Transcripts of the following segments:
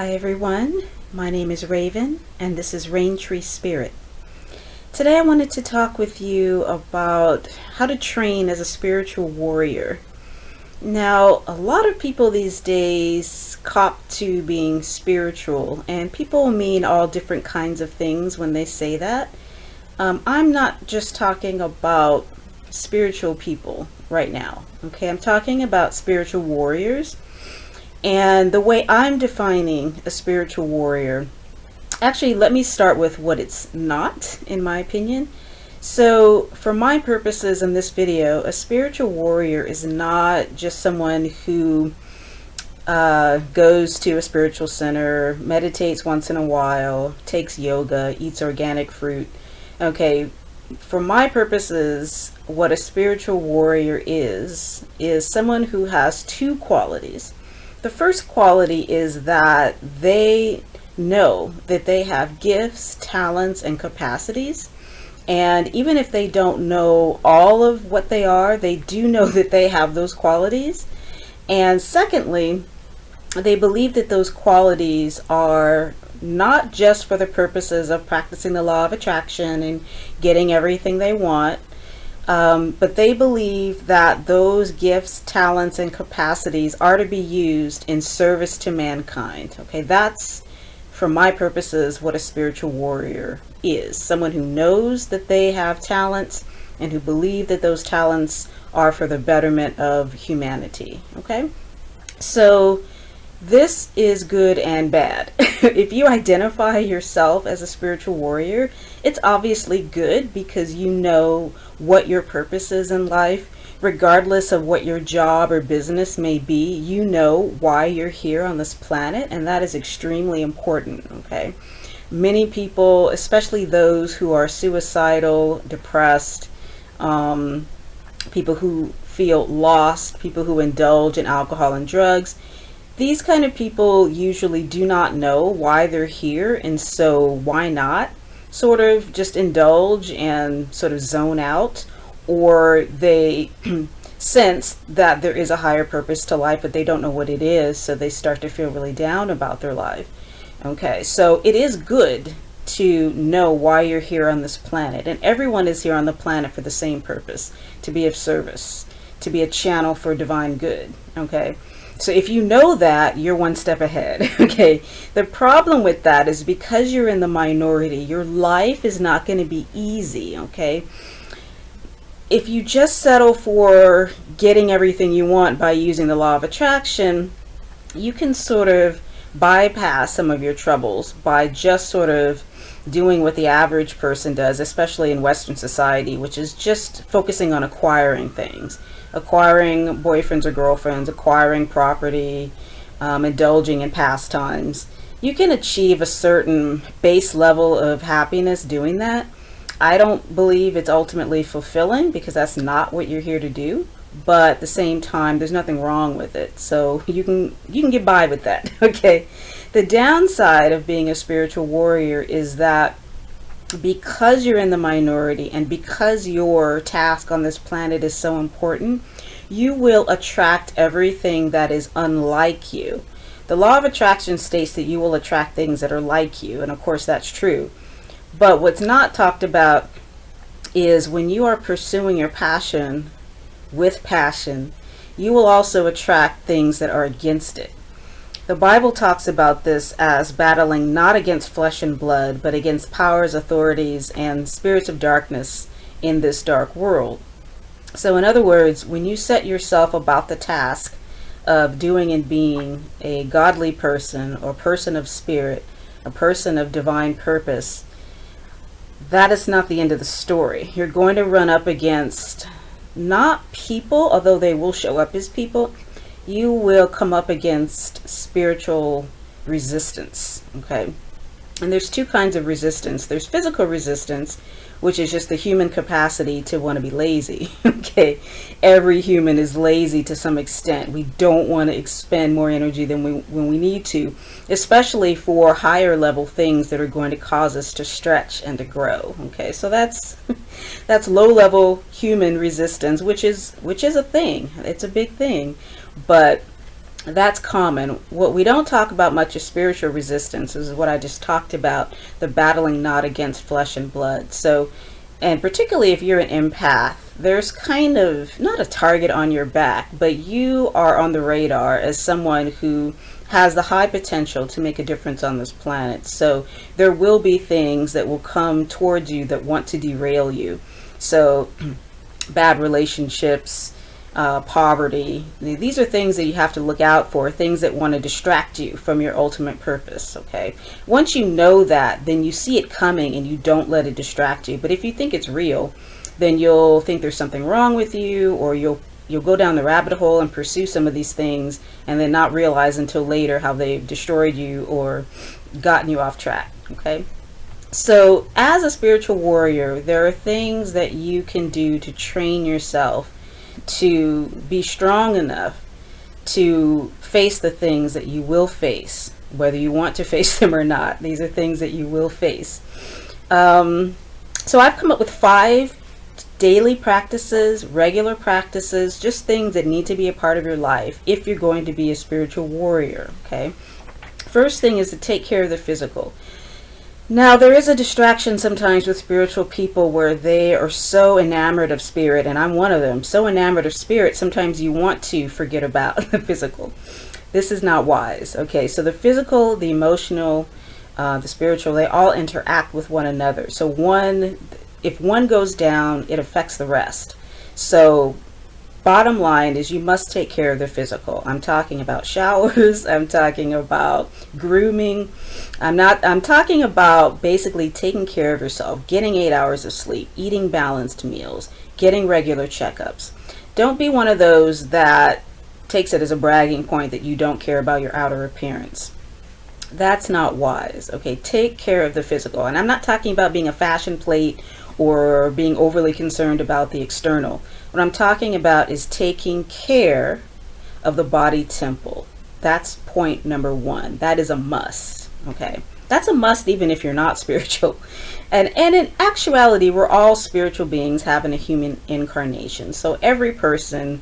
Hi everyone, my name is Raven and this is Rain Tree Spirit. Today I wanted to talk with you about how to train as a spiritual warrior. Now, a lot of people these days cop to being spiritual, and people mean all different kinds of things when they say that. I'm not just talking about spiritual people right now, okay? I'm talking about spiritual warriors. And the way I'm defining a spiritual warrior, actually, let me start with what it's not, in my opinion. So, for my purposes in this video, a spiritual warrior is not just someone who goes to a spiritual center, meditates once in a while, takes yoga, eats organic fruit. Okay, for my purposes, what a spiritual warrior is someone who has two qualities. The first quality is that they know that they have gifts, talents, and capacities. And even if they don't know all of what they are, they do know that they have those qualities. And secondly, they believe that those qualities are not just for the purposes of practicing the law of attraction and getting everything they want, but they believe that those gifts, talents, and capacities are to be used in service to mankind. Okay, that's, for my purposes, what a spiritual warrior is. Someone who knows that they have talents and who believe that those talents are for the betterment of humanity. Okay, so this is good and bad. If you identify yourself as a spiritual warrior, it's obviously good because you know what your purpose is in life. Regardless of what your job or business may be, you know why you're here on this planet, and that is extremely important. Okay, many people, especially those who are suicidal, depressed, people who feel lost, people who indulge in alcohol and drugs, these kind of people usually do not know why they're here, and so why not sort of just indulge and sort of zone out, or they sense that there is a higher purpose to life, but they don't know what it is, so they start to feel really down about their life. Okay, so it is good to know why you're here on this planet, and everyone is here on the planet for the same purpose, to be of service, to be a channel for divine good. Okay, so if you know that, you're one step ahead. Okay, the problem with that is because you're in the minority, your life is not going to be easy. Okay, if you just settle for getting everything you want by using the law of attraction, you can sort of bypass some of your troubles by just sort of doing what the average person does, especially in Western society, which is just focusing on acquiring things. Acquiring boyfriends or girlfriends, acquiring property, indulging in pastimes. You can achieve a certain base level of happiness doing that. I don't believe it's ultimately fulfilling because that's not what you're here to do. But at the same time, there's nothing wrong with it. So you can get by with that. Okay. The downside of being a spiritual warrior is that because you're in the minority and because your task on this planet is so important, you will attract everything that is unlike you. The law of attraction states that you will attract things that are like you, and of course that's true. But what's not talked about is when you are pursuing your passion with passion, you will also attract things that are against it. The Bible talks about this as battling not against flesh and blood, but against powers, authorities, and spirits of darkness in this dark world. So in other words, when you set yourself about the task of doing and being a godly person or person of spirit, a person of divine purpose, that is not the end of the story. You're going to run up against not people, although they will show up as people. You will come up against spiritual resistance. Okay, and there's two kinds of resistance. There's physical resistance, which is just the human capacity to want to be lazy. Okay, every human is lazy to some extent. We don't want to expend more energy than when we need to, especially for higher level things that are going to cause us to stretch and to grow. Okay, so that's low level human resistance, which is a thing. It's a big thing. But That's common. What we don't talk about much is spiritual resistance, is what I just talked about, the battling not against flesh and blood. So, and particularly if you're an empath, there's kind of not a target on your back, but you are on the radar as someone who has the high potential to make a difference on this planet. So there will be things that will come towards you that want to derail you. So bad relationships, poverty. These are things that you have to look out for, things that want to distract you from your ultimate purpose, okay? Once you know that, then you see it coming and you don't let it distract you. But if you think it's real, then you'll think there's something wrong with you, or you'll go down the rabbit hole and pursue some of these things and then not realize until later how they've destroyed you or gotten you off track, okay? So as a spiritual warrior, there are things that you can do to train yourself to be strong enough to face the things that you will face, whether you want to face them or not. These are things that you will face. So I've come up with 5 daily practices, regular practices, just things that need to be a part of your life if you're going to be a spiritual warrior, okay? First thing is to take care of the physical. Now, there is a distraction sometimes with spiritual people where they are so enamored of spirit, and I'm one of them, so enamored of spirit, sometimes you want to forget about the physical. This is not wise, okay? So the physical, the emotional, the spiritual, they all interact with one another. So if one goes down, it affects the rest. So bottom line is you must take care of the physical. I'm talking about showers, I'm talking about grooming. I'm talking about basically taking care of yourself, getting 8 hours of sleep, eating balanced meals, getting regular checkups. Don't be one of those that takes it as a bragging point that you don't care about your outer appearance. That's not wise, okay? Take care of the physical. And I'm not talking about being a fashion plate or being overly concerned about the external. What I'm talking about is taking care of the body temple. That's point number 1. That is a must, okay? That's a must even if you're not spiritual. And in actuality, we're all spiritual beings having a human incarnation. So every person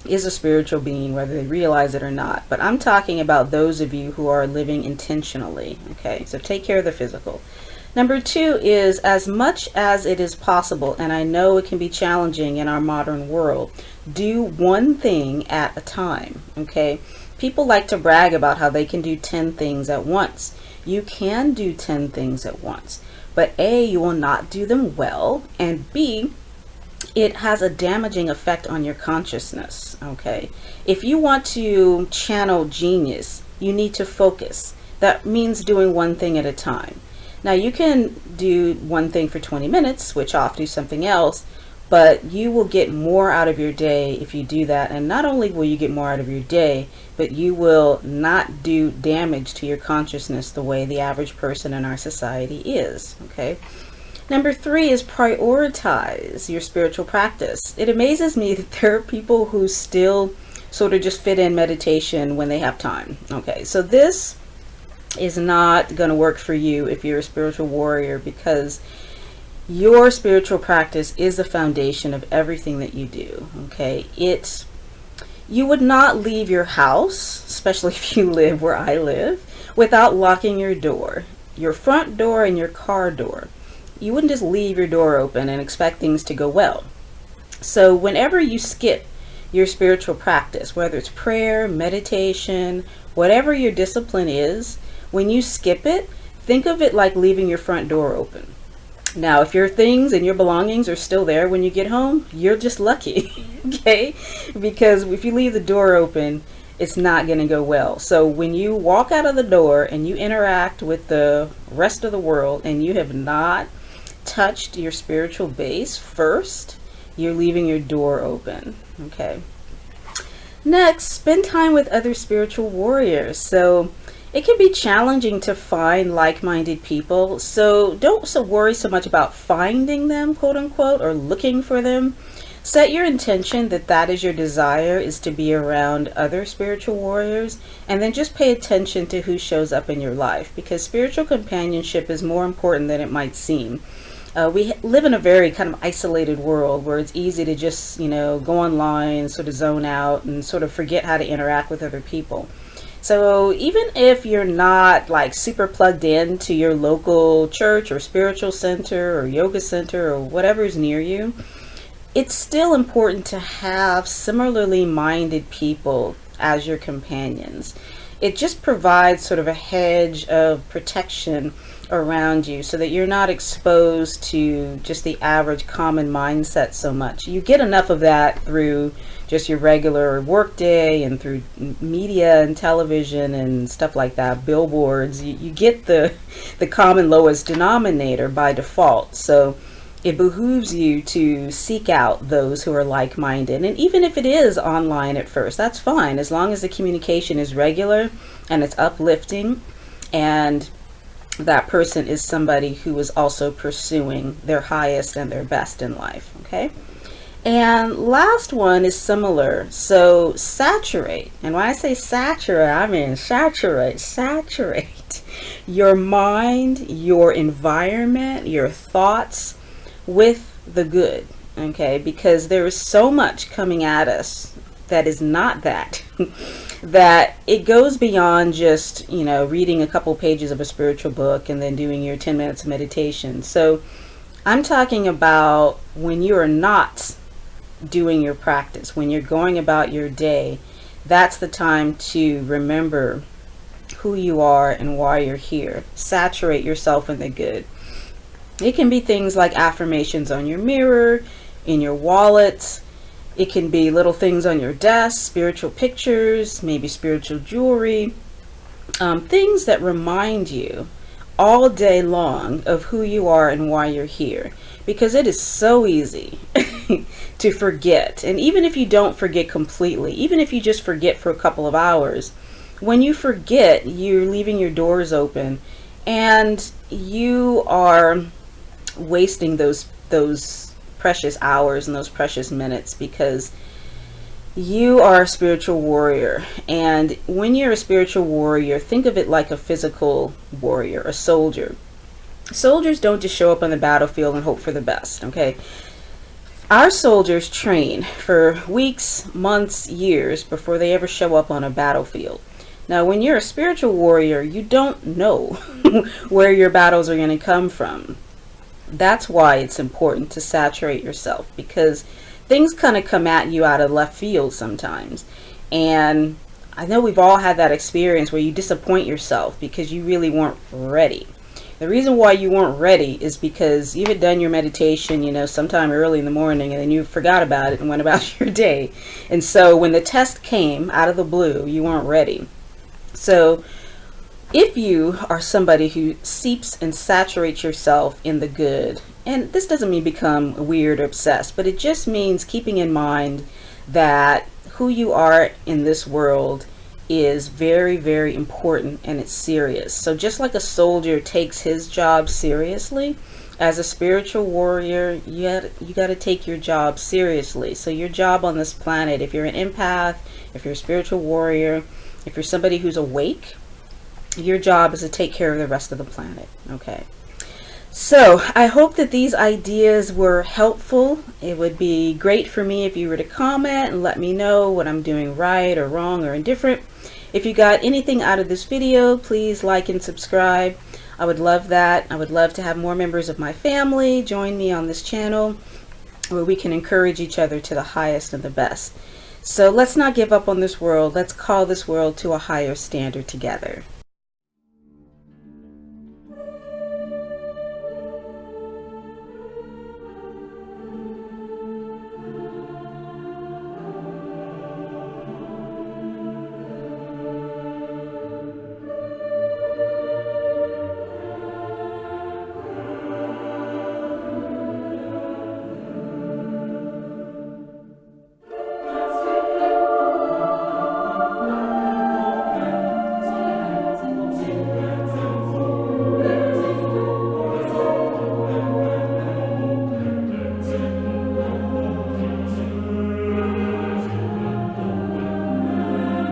is a spiritual being, whether they realize it or not. But I'm talking about those of you who are living intentionally, okay? So take care of the physical. Number 2 is, as much as it is possible, and I know it can be challenging in our modern world, do one thing at a time, okay? People like to brag about how they can do 10 things at once. You can do 10 things at once, but A, you will not do them well, and B, it has a damaging effect on your consciousness, okay? If you want to channel genius, you need to focus. That means doing one thing at a time. Now you can do one thing for 20 minutes, switch off, do something else, but you will get more out of your day if you do that. And not only will you get more out of your day, but you will not do damage to your consciousness the way the average person in our society is, okay? Number 3 is prioritize your spiritual practice. It amazes me that there are people who still sort of just fit in meditation when they have time, okay? So this is not going to work for you if you're a spiritual warrior, because your spiritual practice is the foundation of everything that you do, okay? You would not leave your house, especially if you live where I live, without locking your door, your front door and your car door. You wouldn't just leave your door open and expect things to go well. So whenever you skip your spiritual practice, whether it's prayer, meditation, whatever your discipline is, when you skip it, think of it like leaving your front door open. Now, if your things and your belongings are still there when you get home, you're just lucky, okay? Because if you leave the door open, it's not going to go well. So when you walk out of the door and you interact with the rest of the world and you have not touched your spiritual base first, you're leaving your door open, okay? Next, spend time with other spiritual warriors. So it can be challenging to find like-minded people, so don't worry so much about finding them, quote unquote, or looking for them. Set your intention that is your desire, is to be around other spiritual warriors, and then just pay attention to who shows up in your life, because spiritual companionship is more important than it might seem. We live in a very kind of isolated world where it's easy to just, go online, sort of zone out and sort of forget how to interact with other people. So even if you're not like super plugged in to your local church or spiritual center or yoga center or whatever's near you, it's still important to have similarly minded people as your companions. It just provides sort of a hedge of protection around you so that you're not exposed to just the average common mindset so much. You get enough of that through just your regular workday and through media and television and stuff like that, billboards. You get the common lowest denominator by default. So it behooves you to seek out those who are like-minded. And even if it is online at first, that's fine, as long as the communication is regular and it's uplifting, and that person is somebody who is also pursuing their highest and their best in life, okay? And last one is similar. So saturate. And when I say saturate, I mean saturate your mind, your environment, your thoughts with the good, okay? Because there is so much coming at us that is not that, that it goes beyond just, reading a couple pages of a spiritual book and then doing your 10 minutes of meditation. So I'm talking about when you are not doing your practice, when you're going about your day, that's the time to remember who you are and why you're here. Saturate yourself in the good. It can be things like affirmations on your mirror, in your wallet. It can be little things on your desk, spiritual pictures, maybe spiritual jewelry, things that remind you all day long of who you are and why you're here. Because it is so easy to forget. And even if you don't forget completely, even if you just forget for a couple of hours, when you forget, you're leaving your doors open and you are wasting those precious hours and those precious minutes, because you are a spiritual warrior. And when you're a spiritual warrior, think of it like a physical warrior, a soldier. Soldiers don't just show up on the battlefield and hope for the best, okay? Our soldiers train for weeks, months, years before they ever show up on a battlefield. Now, when you're a spiritual warrior, you don't know where your battles are going to come from. That's why it's important to saturate yourself, because things kind of come at you out of left field sometimes. And I know we've all had that experience where you disappoint yourself because you really weren't ready. The reason why you weren't ready is because you had done your meditation, sometime early in the morning, and then you forgot about it and went about your day. And so when the test came out of the blue, you weren't ready. So if you are somebody who seeps and saturates yourself in the good, and this doesn't mean become weird or obsessed, but it just means keeping in mind that who you are in this world is very, very important, and it's serious. So just like a soldier takes his job seriously, as a spiritual warrior, you got to take your job seriously. So your job on this planet, if you're an empath, if you're a spiritual warrior, if you're somebody who's awake, your job is to take care of the rest of the planet, okay? So I hope that these ideas were helpful. It would be great for me if you were to comment and let me know what I'm doing right or wrong or indifferent. If you got anything out of this video, please like and subscribe. I would love that. I would love to have more members of my family join me on this channel where we can encourage each other to the highest and the best. So let's not give up on this world. Let's call this world to a higher standard together.